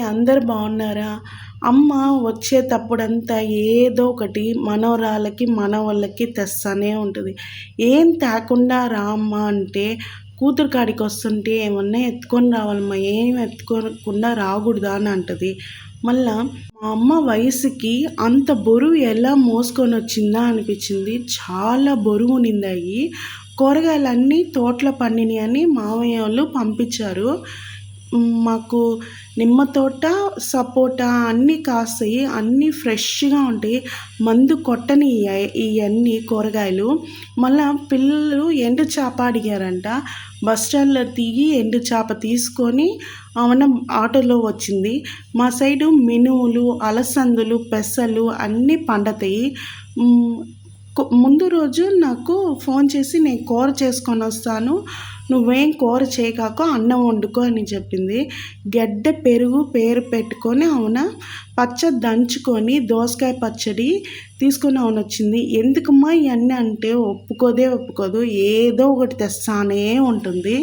అందరు బాగున్నారా? అమ్మ వచ్చేటప్పుడంతా ఏదో ఒకటి మనవరాళ్ళకి, మనవళ్ళకి తెస్తానే ఉంటది. ఏం తేకుండా రా అమ్మ అంటే, కూతురు కాడికొస్తుంటే ఏమన్నా ఎత్తుకొని రావాలమ్మా, ఏం ఎత్తుకోకుండా రాకూడదా అని అంటది. మళ్ళా మా అమ్మ వయసుకి అంత బరువు ఎలా మోసుకొనొచ్చిందా అనిపించింది. చాలా బరువునిందయి. కూరగాయలన్నీ తోటలో పండినయని మామయ్య వాళ్ళు పంపించారు. మాకు నిమ్మ తోట, సపోటా అన్నీ కాస్తాయి. అన్నీ ఫ్రెష్‌గా ఉంటాయి. మందు కొట్టని ఇయన్నీ కూరగాయలు. మళ్ళా పిల్లలు ఎండు చేప అడిగారంట. బస్ స్టాండ్‌లో దిగి ఎండు చేప తీసుకొని ఆమెన ఆటోలో వచ్చింది. మా సైడు మినుములు, అలసందలు, పెసలు అన్నీ పండతాయి. ముందు రోజు నాకు ఫోన్ చేసి నేను కూర చేసుకొనొస్తాను, నువ్వేం కూర చేయకాకు అన్నం వండుకో అని చెప్పింది. గడ్డ పెరుగు పేరు పెట్టుకొని పచ్చడి దంచుకొని దోసకాయ పచ్చడి తీసుకొని వచ్చింది. ఎందుకమ్మా ఇవన్నీ అంటే ఒప్పుకోదు. ఏదో ఒకటి తెస్తానే ఉంటుంది.